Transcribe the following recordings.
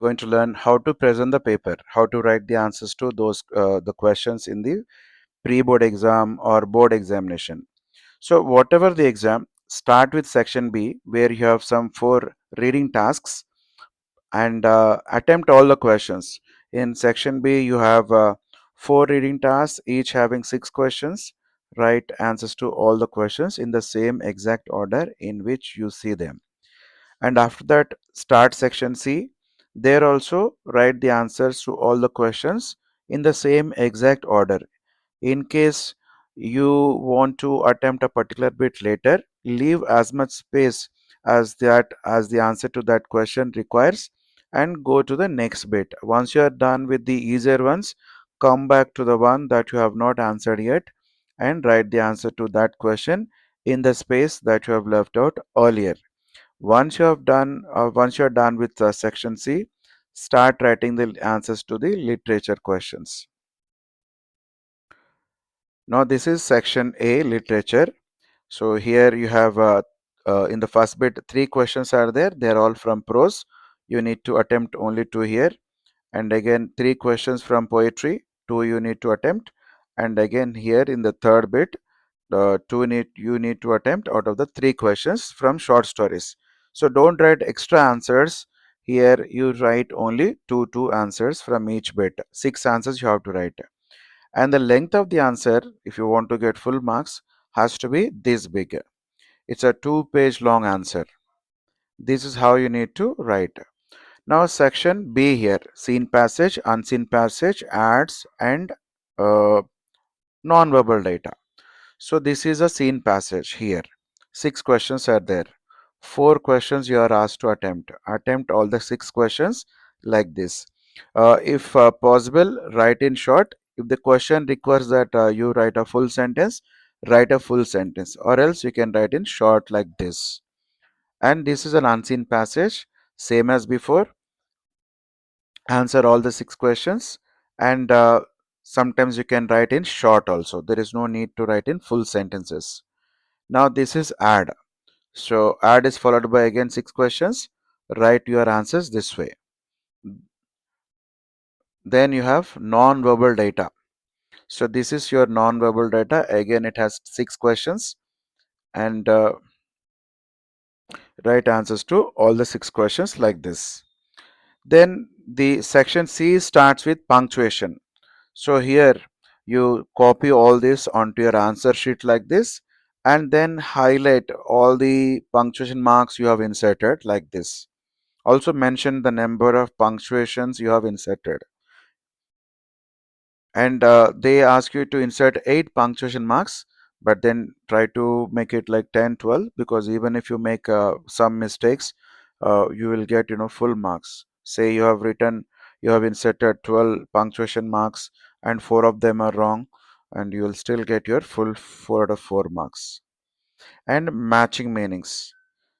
going to learn how to present the paper, how to write the answers to those the questions in the pre-board exam or board examination. So whatever the exam, start with section B where you have some 4 reading tasks and attempt all the questions. In section B, you have 4 reading tasks, each having 6 questions. Write answers to all the questions in the same exact order in which you see them. And after that, start section C. There also write the answers to all the questions in the same exact order. In case you want to attempt a particular bit later, leave as much space as the answer to that question requires and go to the next bit. Once you are done with the easier ones, come back to the one that you have not answered yet and write the answer to that question in the space that you have left out earlier. Once you are done with section C, start writing the answers to the literature questions. Now this is section A, literature. So here you have in the first bit 3 questions are there. They are all from prose. You need to attempt only 2 here. And again 3 questions from poetry. 2 you need to attempt. And again here in the third bit, you need to attempt out of the 3 questions from short stories. So don't write extra answers. Here you write only two answers from each bit. 6 answers you have to write. And the length of the answer, if you want to get full marks, has to be this big. It's a 2-page long answer. This is how you need to write. Now section B here, seen passage, unseen passage, ads and non-verbal data. So this is a seen passage here. 6 questions are there. 4 questions you are asked to attempt. Attempt all the 6 questions like this. If possible, write in short. If the question requires that you write a full sentence, write a full sentence, or else you can write in short like this. And this is an unseen passage, same as before. Answer all the 6 questions, and sometimes you can write in short also. There is no need to write in full sentences. Now this is add. So add is followed by again 6 questions. Write your answers this way. Then you have non-verbal data. So this is your non-verbal data. Again, it has 6 questions and write answers to all the 6 questions like this. Then the section C starts with punctuation. So here you copy all this onto your answer sheet like this and then highlight all the punctuation marks you have inserted like this. Also mention the number of punctuations you have inserted. And they ask you to insert 8 punctuation marks, but then try to make it like 10, 12, because even if you make some mistakes, you will get full marks. Say you have inserted 12 punctuation marks and 4 of them are wrong, and you will still get your full 4 out of 4 marks. And matching meanings.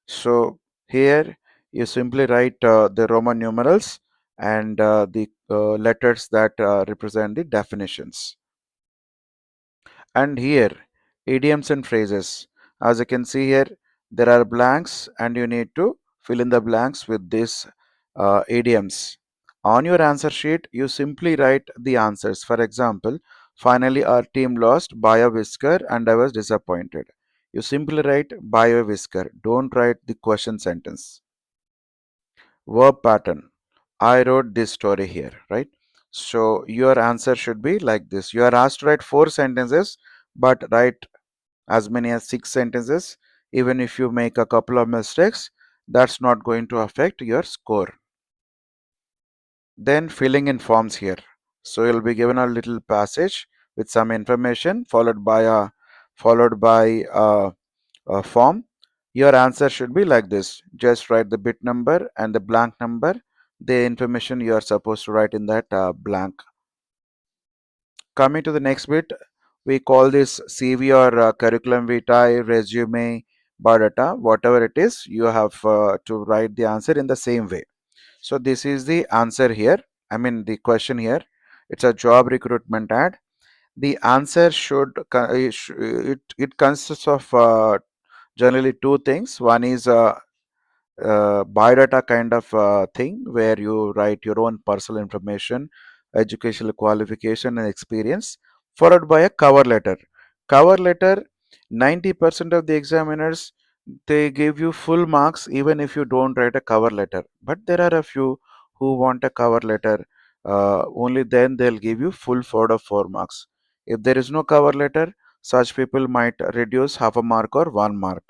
So here you simply write the Roman numerals and the letters that represent the definitions. And here idioms and phrases. As you can see here, there are blanks and you need to fill in the blanks with these idioms. On your answer sheet, you simply write the answers. For example, finally our team lost by a whisker and I was disappointed. You simply write by a whisker. Don't write the question sentence. Verb pattern. I wrote this story here, right? So your answer should be like this. You are asked to write 4 sentences, but write as many as 6 sentences. Even if you make a couple of mistakes, that's not going to affect your score. Then filling in forms here. So you'll be given a little passage with some information followed by a form. Your answer should be like this. Just write the bit number and the blank number, the information you are supposed to write in that blank. Coming to the next bit, we call this CV or curriculum vitae, resume, biodata, whatever it is, you have to write the answer in the same way. So this is the answer here. I mean the question here. It's a job recruitment ad. The answer it consists of generally 2 things. One is biodata kind of thing where you write your own personal information, educational qualification and experience, followed by a cover letter. Cover letter, 90% of the examiners, they give you full marks even if you don't write a cover letter. But there are a few who want a cover letter. Only then they'll give you full 4 of 4 marks. If there is no cover letter, such people might reduce half a mark or 1 mark.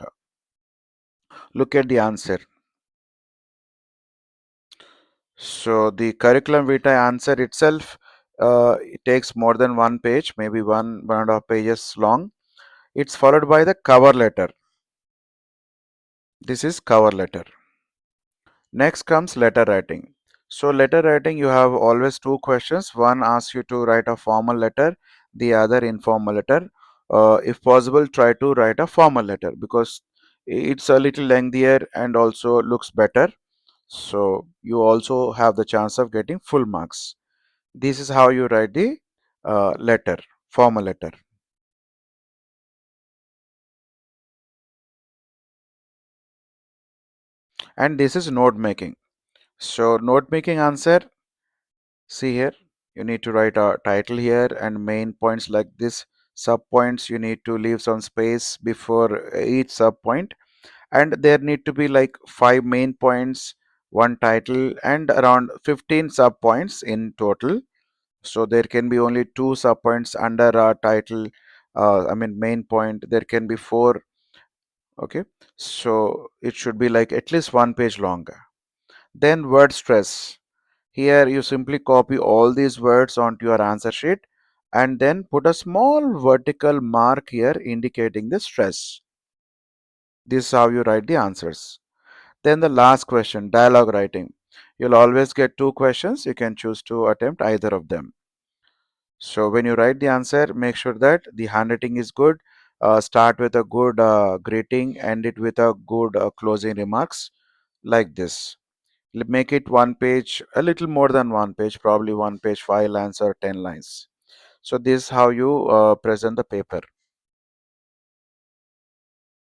Look at the answer. So the curriculum vitae answer itself, it takes more than 1 page, maybe 1.5 pages long. It's followed by the cover letter. This is cover letter. Next comes letter writing. So letter writing, you have always two questions. One asks you to write a formal letter, the other informal letter. If possible, try to write a formal letter because it's a little lengthier and also looks better. So you also have the chance of getting full marks. This is how you write the letter, formal letter. And this is note making. So note making answer, see here, you need to write a title here and main points like this. Sub points, you need to leave some space before each sub point. And there need to be like 5 main points, one title, and around 15 sub points in total. So there can be only 2 sub points under a title. I mean main point. There can be 4. Okay, so it should be like at least 1 page longer. Then word stress. Here you simply copy all these words onto your answer sheet and then put a small vertical mark here indicating the stress. This is how you write the answers. Then the last question, dialogue writing. You'll always get 2 questions. You can choose to attempt either of them. So when you write the answer, make sure that the handwriting is good. Start with a good greeting, end it with a good closing remarks like this. Make it 1 page, a little more than 1 page, probably 1 page, 5 lines or 10 lines. So this is how you present the paper.